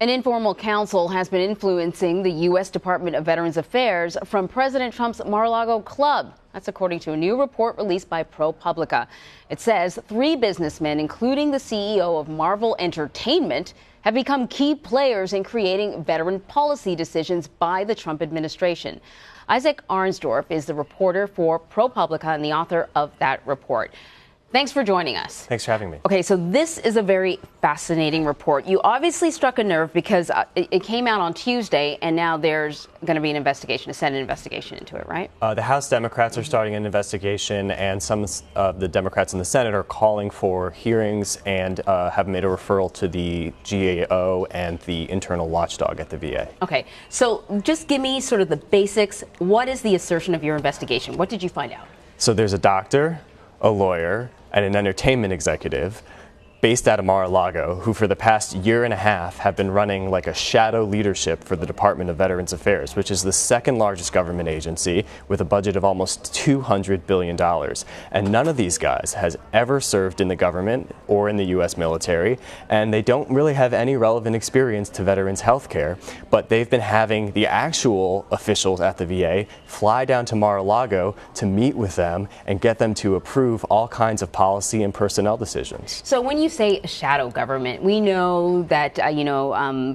An informal council has been influencing the U.S. Department of Veterans Affairs from President Trump's Mar-a-Lago Club. That's according to a new report released by ProPublica. It says 3 businessmen, including the CEO of Marvel Entertainment, have become key players in creating veteran policy decisions by the Trump administration. Isaac Arnsdorf is the reporter for ProPublica and the author of that report. Thanks for joining us. Thanks for having me. Okay, so this is a very fascinating report. You obviously struck a nerve because it came out on Tuesday, and now there's going to be an investigation, a Senate investigation into it, right? The House Democrats are starting an investigation, and some of the Democrats in the Senate are calling for hearings and have made a referral to the GAO and the internal watchdog at the VA. Okay, so just give me sort of the basics. What is the assertion of your investigation? What did you find out? So there's a doctor, a lawyer, and an entertainment executive based out of Mar-a-Lago who for the past year and a half have been running like a shadow leadership for the Department of Veterans Affairs, which is the second largest government agency with a budget of almost $200 billion. And none of these guys has ever served in the government or in the U.S. military, and they don't really have any relevant experience to veterans health care, but they've been having the actual officials at the VA fly down to Mar-a-Lago to meet with them and get them to approve all kinds of policy and personnel decisions. So when you say a shadow government, we know that,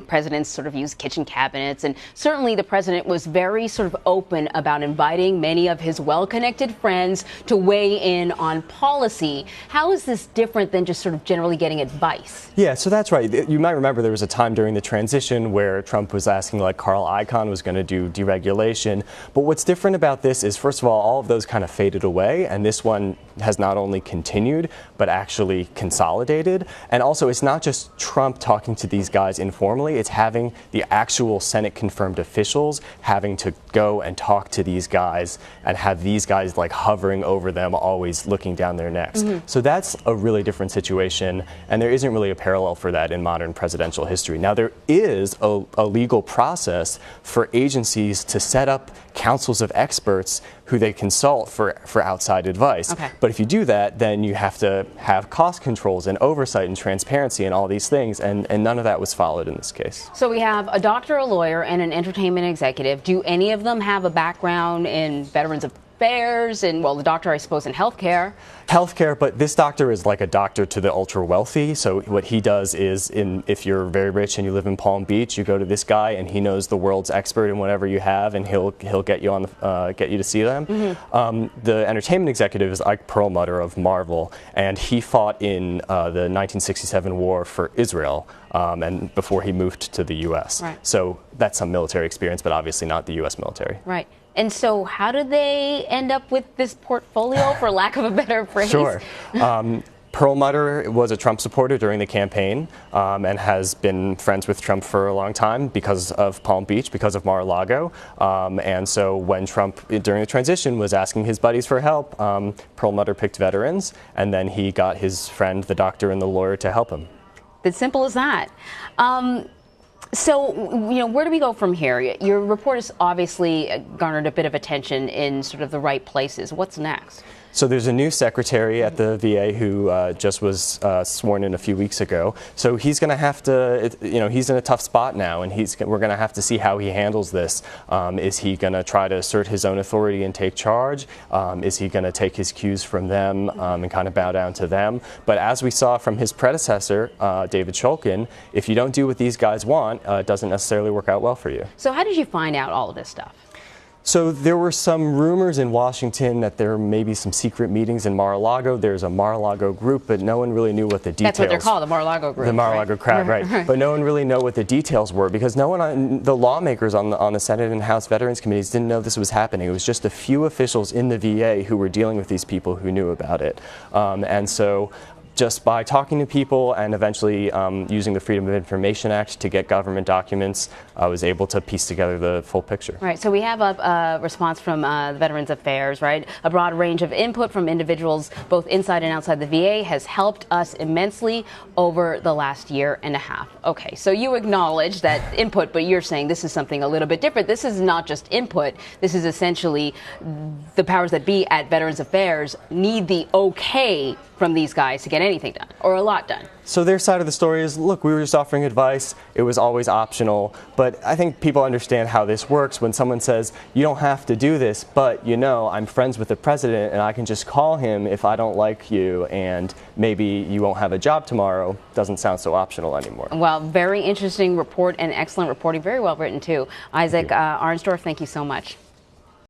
presidents sort of use kitchen cabinets, and certainly the president was very sort of open about inviting many of his well-connected friends to weigh in on policy. How is this different than just sort of generally getting advice? Yeah, so that's right. You might remember there was a time during the transition where Trump was asking, like, Carl Icahn was going to do deregulation. But what's different about this is, first of all of those kind of faded away, and this one has not only continued, but actually consolidated. And also, it's not just Trump talking to these guys informally, it's having the actual Senate-confirmed officials having to go and talk to these guys and have these guys like hovering over them, always looking down their necks. So that's a really different situation, and there isn't really a parallel for that in modern presidential history. Now, there is a legal process for agencies to set up councils of experts who they consult for outside advice. Okay. But if you do that, then you have to have cost controls and oversight and transparency and all these things, and none of that was followed in this case. So we have a doctor, a lawyer, and an entertainment executive. Do any of them have a background in Veterans Affairs and, well, the doctor, I suppose, in healthcare? Healthcare, but this doctor is like a doctor to the ultra wealthy. So what he does is, if you're very rich and you live in Palm Beach, you go to this guy and he knows the world's expert in whatever you have, and he'll get you on get you to see them. The entertainment executive is Ike Perlmutter of Marvel, and he fought in the 1967 war for Israel, and before he moved to the U.S. Right. So that's some military experience, but obviously not the U.S. military. Right. And so how did they end up with this portfolio, for lack of a better phrase? Sure. Perlmutter was a Trump supporter during the campaign, and has been friends with Trump for a long time because of Palm Beach, because of Mar-a-Lago. And so when Trump, during the transition, was asking his buddies for help, Perlmutter picked veterans, and then he got his friend, the doctor and the lawyer, to help him. As simple as that. So, where do we go from here? Your report has obviously garnered a bit of attention in sort of the right places. What's next? So there's a new secretary at the VA who just was sworn in a few weeks ago. So he's going to have to, he's in a tough spot now, and we're going to have to see how he handles this. Is he going to try to assert his own authority and take charge? Is he going to take his cues from them and kind of bow down to them? But as we saw from his predecessor, David Shulkin, if you don't do what these guys want, it doesn't necessarily work out well for you. So how did you find out all of this stuff? So there were some rumors in Washington that there may be some secret meetings in Mar-a-Lago. There's a Mar-a-Lago group, but no one really knew what the details. That's what they're called, the Mar-a-Lago group. The Mar-a-Lago Crowd, right. But no one really knew what the details were, because no one, the lawmakers on the Senate and House Veterans Committees didn't know this was happening. It was just a few officials in the VA who were dealing with these people who knew about it. And so just by talking to people and eventually using the Freedom of Information Act to get government documents, I was able to piece together the full picture. Right. So we have a response from Veterans Affairs, right? A broad range of input from individuals both inside and outside the VA has helped us immensely over the last year and a half. Okay. So you acknowledge that input, but you're saying this is something a little bit different. This is not just input. This is essentially the powers that be at Veterans Affairs need the okay from these guys to get anything done, or a lot done. So their side of the story is, look, we were just offering advice. It was always optional. But I think people understand how this works when someone says, you don't have to do this, but I'm friends with the president and I can just call him if I don't like you and maybe you won't have a job tomorrow. Doesn't sound so optional anymore. Well, very interesting report and excellent reporting. Very well written too. Isaac Arnsdorf, thank you so much.